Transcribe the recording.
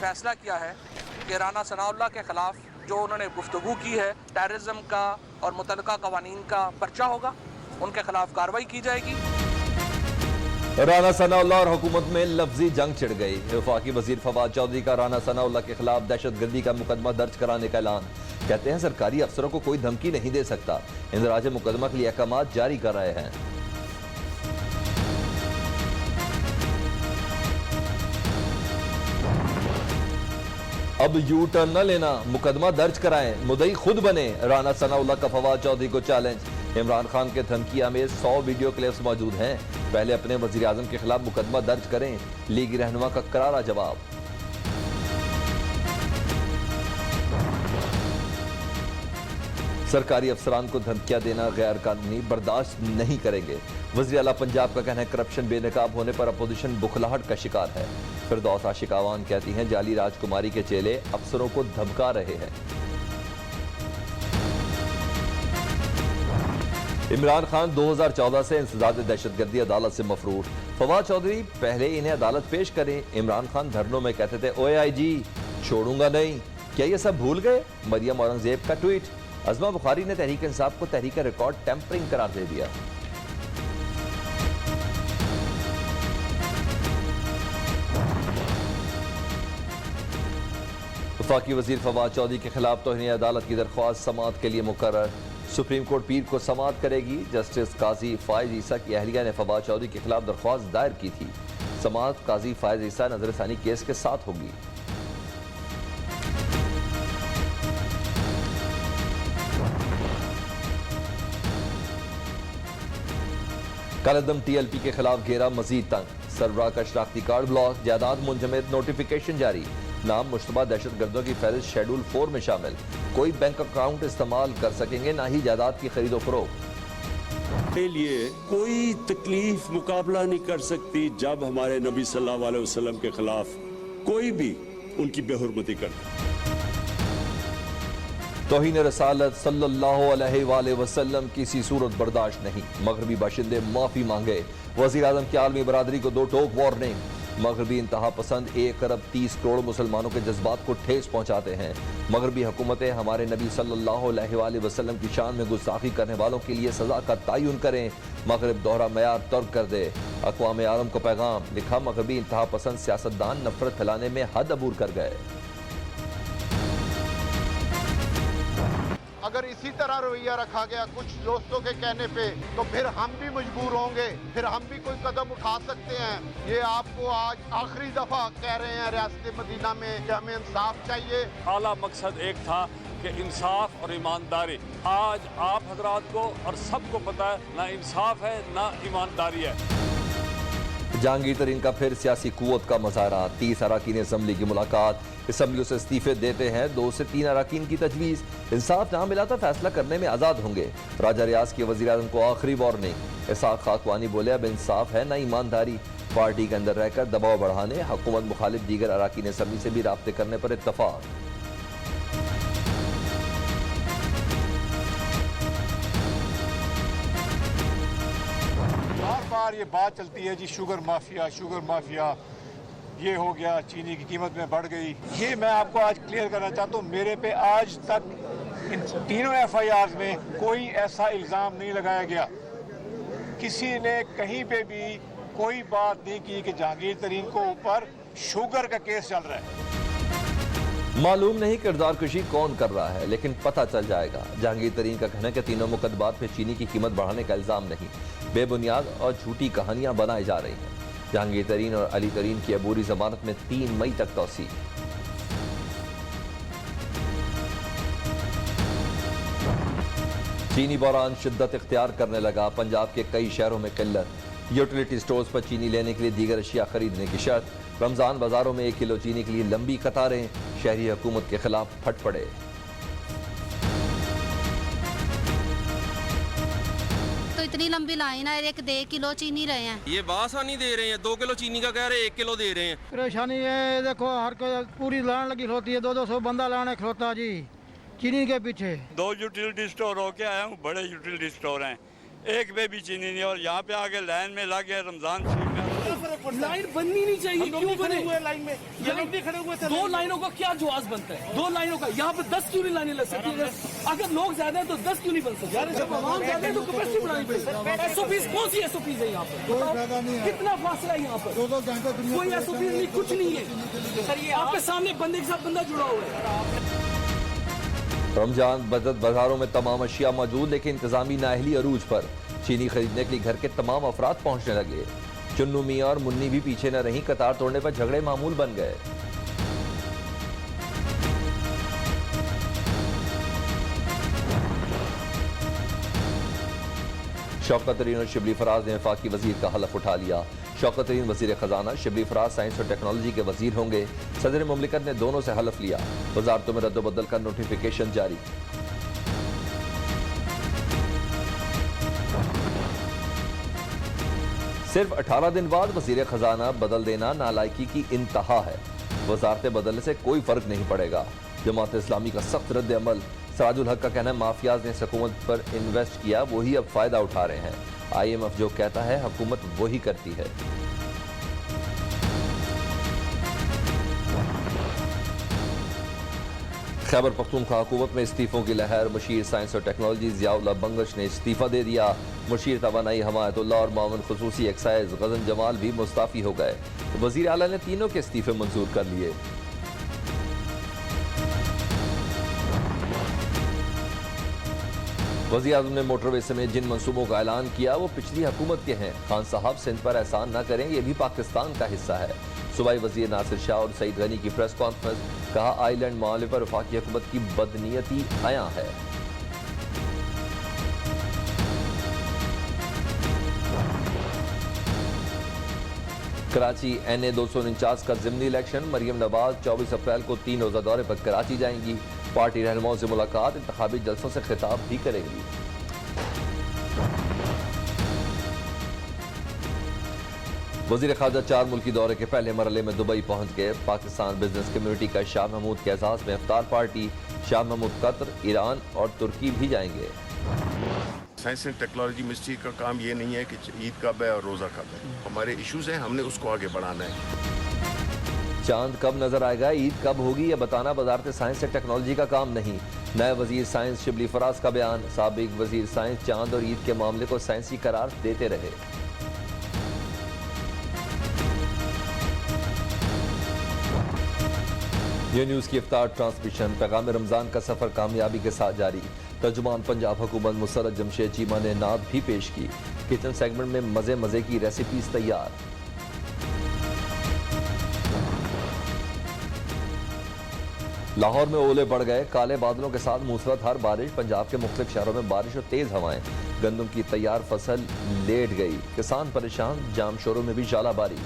फैसला किया है कि राना सनाउल्लाह के ख़िलाफ़ जो उन्होंने गुफ्तगू की है टेररिज्म का और मुतल्लिका कवानीन का पर्चा होगा, उनके खिलाफ कार्रवाई की जाएगी। राना सनाउल्लाह और हुकूमत में लफ्जी जंग छिड़ गई। वफाकी वजीर फवाद चौधरी का राना सनाउल्लाह के खिलाफ दहशतगर्दी का मुकदमा दर्ज कराने का ऐलान। कहते हैं सरकारी अफसरों को कोई धमकी नहीं दे सकता। इंदराज मुकदमा के लिए अहकाम जारी कर रहे हैं। अब यू टर्न न लेना, मुकदमा दर्ज कराएं, मुद्दई खुद बने। राना सनाउल्लाह का फवाद चौधरी को चैलेंज। इमरान खान के धमकियां में 100 वीडियो क्लिप्स मौजूद हैं। पहले अपने वजीर आजम के खिलाफ मुकदमा दर्ज करें। लीगी रहनुमा का करारा जवाब। सरकारी अफसरान को धमकियां देना गैर कानूनी, बर्दाश्त नहीं करेंगे। वज़ीर आला पंजाब का कहना है करप्शन बेनकाब होने पर अपोजिशन बुखलाहट का शिकार है। फिरदौस आशिक आवान कहती हैं जाली राजकुमारी के चेले अफसरों को धमका रहे हैं। इमरान खान 2014 से इंसदाद दहशतगर्दी अदालत से मफरूर। फवाद चौधरी पहले इन्हें अदालत पेश करें। इमरान खान धरनों में कहते थे ओए आईजी छोड़ूंगा नहीं। क्या ये सब भूल गए? मरियम औरंगजेब का ट्वीट। अज़मा बुखारी ने तहरीक इंसाफ को तहरीक रिकॉर्ड टेम्परिंग करार दे दिया। वफाकी वजीर फवाद चौधरी के खिलाफ तौहीन अदालत की दरख्वास्त समाअत के लिए मुकर्रर। सुप्रीम कोर्ट पीर को समाअत करेगी। जस्टिस काजी फायज ईसा की अहलिया ने फवाद चौधरी के खिलाफ दरख्वास्त दायर की थी। समाअत काजी फायज ईसा नजरसानी केस के साथ होगी। कालेदम TLP के खिलाफ घेरा मजीद तंग। सरबराह का शनाख्ती कार्ड ब्लॉक, जायदाद मुंजमद, नोटिफिकेशन जारी। नाम मुश्तबा दहशतगर्दों की फहरिस्त शेड्यूल 4 में शामिल। कोई बैंक अकाउंट इस्तेमाल कर सकेंगे, ना ही जायदाद की खरीदो फरोख्त के लिए कोई तकलीफ मुकाबला नहीं कर सकती जब हमारे नबी सल्लल्लाहु अलैहि वसल्लम के खिलाफ कोई भी उनकी बेहुरमती करता। तौहीन रसालत सल्लल्लाहु अलैहि वसल्लम किसी सूरत बर्दाश्त नहीं। मगरबी बाशिंदे माफी मांगे। वजीर आजम की आलमी बरादरी को 2 टोक वार्निंग। मगरबी इंतहा पसंद 1 अरब 30 करोड़ मुसलमानों के जज्बात को ठेस पहुंचाते हैं। मगरबी हुकूमतें हमारे नबी सल्लल्लाहु अलैहि वसल्लम की शान में गुस्ताखी करने वालों के लिए सजा का तयन करें। मगरब दोहरा मयार तर्क कर दे। अक़वाम आलम को पैगाम लिखा, मगरबी इंतहा पसंद सियासतदान नफरत फैलाने में हद अबूर कर गए। अगर इसी तरह रवैया रखा गया कुछ दोस्तों के कहने पे, तो फिर हम भी मजबूर होंगे, फिर हम भी कोई कदम उठा सकते हैं। ये आपको आज आखिरी दफा कह रहे हैं रियासत मदीना में कि हमें इंसाफ चाहिए। आला मकसद एक था कि इंसाफ और ईमानदारी। आज आप हजरात को और सबको पता है ना इंसाफ है ना ईमानदारी है। जहांगीर तरीन का फिर सियासी कुव्वत का मुजाहरा। 30 अरकान असम्बली की मुलाकात। असम्बलियों से इस्तीफे देते हैं 2 से 3 अरकान की तजवीज़। इंसाफ ना मिला तो फैसला करने में आज़ाद होंगे। राजा रियाज के वज़ीर आज़म को आखिरी वार्निंग। इसाक खाकवानी बोले अब इंसाफ है ना ईमानदारी। पार्टी के अंदर रहकर दबाव बढ़ाने, हुकूमत मुखालिफ दीगर अरकान असम्बली से भी राब्ते करने पर इत्तफाक। बार ये बात चलती है जी शुगर माफिया ये हो गया, चीनी की कीमत में बढ़ गई। ये मैं आपको आज क्लियर करना चाहता हूँ, मेरे पे आज तक इन तीनों FIR में कोई ऐसा इल्ज़ाम नहीं लगाया गया। किसी ने कहीं पे भी कोई बात नहीं की कि जहांगीर तरीन को ऊपर शुगर का केस चल रहा है। मालूम नहीं किरदार कुशी कौन कर रहा है, लेकिन पता चल जाएगा। जहांगीर तरीन का कहना है कि तीनों मुकदमात में चीनी की कीमत बढ़ाने का इल्जाम नहीं, बेबुनियाद और झूठी कहानियां बनाई जा रही हैं। जहांगीर तरीन और अली तरीन की अबूरी जमानत में 3 मई तक तौसीक। चीनी बहरान शिद्दत इख्तियार करने लगा। पंजाब के कई शहरों में किल्लत। यूटिलिटी स्टोर्स पर चीनी लेने के लिए दीगर अशिया खरीदने की शर्त। रमजान बाजारों में 1 किलो चीनी के लिए लंबी कतारें। शहरी हुकूमत के खिलाफ फट पड़े। तो इतनी लंबी लाइन है, 1 किलो चीनी रहे हैं। ये बासा नहीं दे रहे हैं, 2 किलो चीनी का कह रहे हैं, 1 किलो दे रहे हैं। परेशानी है, देखो हर कोई पूरी लाइन लगी खलोती है, 200 बंदा लाने खलोता जी चीनी के पीछे। 2 यूटिलिटी स्टोर होके आया हूँ, बड़े यूटिलिटी स्टोर हैं, एक पे भी चीनी नहीं। और यहाँ पे आके लाइन में लग गए रमजान शरीफ में। लाइन बननी नहीं चाहिए, क्यों बने हुए लाइन में? ये लोग भी खड़े हुए थे। 2 लाइनों का क्या जवाब बनता है? 2 लाइनों का यहाँ पे 10 क्यों नहीं लाइनें लग सकती है? अगर लोग ज्यादा है तो 10 क्यों नहीं बन सकते? जब आवाम ज्यादा है तो कैपेसिटी बढ़ानी पड़ेगी। SOPs कौन सी SOPs है यहाँ पर? कितना फासला है यहाँ पर? कोई SOPs नहीं, कुछ नहीं है। आपके सामने बंदे के साथ बंदा जुड़ा हुआ है। रमजान बदत बाजारों में तमाम अशिया मौजूद, लेकिन इंतजामी नाअहली अरूज पर। चीनी खरीदने के लिए घर के तमाम अफराद पहुंचने लगे। चुन्नू मियां और मुन्नी भी पीछे न रहीं, कतार तोड़ने पर झगड़े मामूल बन गए। शौकत तरीन और शिबली फराज ने वफाकी वजीर का हलफ उठा लिया। शौकत तरीन वजीर खजाना, शिबली फराज साइंस और टेक्नोलॉजी के वजीर होंगे। सदर मुमलिकत ने दोनों से हलफ लिया। वजारतों में रद्दोबदल का नोटिफिकेशन जारी। सिर्फ 18 दिन बाद वजीर खजाना बदल देना नालायकी की इंतहा है। वजारतें बदलने से कोई फर्क नहीं पड़ेगा। जमात इस्लामी का सख्त रद्द अमल। सराजुल हक का कहना है माफियाज ने हुकूमत पर इन्वेस्ट किया, वही अब फायदा उठा रहे हैं। IMF जो कहता है हुकूमत वही करती है। खैबर पख्तूनख्वा हुकूमत में इस्तीफों की लहर। मुशीर साइंस और टेक्नोलॉजी ज़ियाउल्ला बंगश ने इस्तीफा दे दिया। मुशीर तवानाई हमायतुल्लाह और मामून खुसूसी एक्साइज गजन जमाल भी मुस्ताफी हो गए। वजीर आला ने तीनों के इस्तीफे मंजूर कर लिए। वज़ीर आज़म ने मोटरवे समेत जिन मंसूबों का ऐलान किया वो पिछली हुकूमत के हैं। खान साहब सिंध पर एहसान न करें, ये भी पाकिस्तान का हिस्सा है। सूबाई वज़ीर नासिर शाह और सईद गनी की प्रेस कॉन्फ्रेंस। कहा आइलैंड मामले पर वफाकी हुकूमत की बदनीयती आया है। कराची NA 249 का ज़िमनी इलेक्शन। मरियम नवाज 24 अप्रैल को 3 रोज़ा दौरे पर कराची जाएंगी। पार्टी रहनुमाओं से मुलाकात, इंतखाबी जलसों से खिताब भी करेंगी। वज़ीर ख़ारजा 4 मुल्की दौरे के पहले मरहले में दुबई पहुंच गए। पाकिस्तान बिजनेस कम्युनिटी का शाह महमूद के एजाज़ में इफ्तार party. Shah Mahmood Qatar, Iran और तुर्की भी जाएंगे। साइंस एंड टेक्नोलॉजी मिनिस्ट्री का काम ये नहीं है कि ईद कब है और रोज़ा कब है। हमारे इश्यूज हैं, हमने उसको आगे बढ़ाना है। चांद कब नजर आएगा, ईद कब होगी, यह बताना वजारत साइंस और टेक्नोलॉजी का काम नहीं। नए वजीर साइंस शिबली फराज का बयान। साबिक वजीर साइंस चांद और ईद के मामले को साइंसी करार देते रहे। ये न्यूज़ की इफ्तार ट्रांसमिशन। पैगाम रमज़ान का सफ़र कामयाबी के साथ जारी। तर्जुमान पंजाब हुकूमत मुसर्रत जमशेद चीमा ने नात भी पेश की। किचन सेगमेंट में मज़े मज़े की रेसिपीज तैयार। लाहौर में ओले बढ़ गए। काले बादलों के साथ मूसलाधार बारिश। पंजाब के मुख्तलिफ शहरों में बारिश और तेज हवाएं। गंदम की तैयार फसल लेट गई। किसान परेशान। जाम शोरों में भी जालाबारी।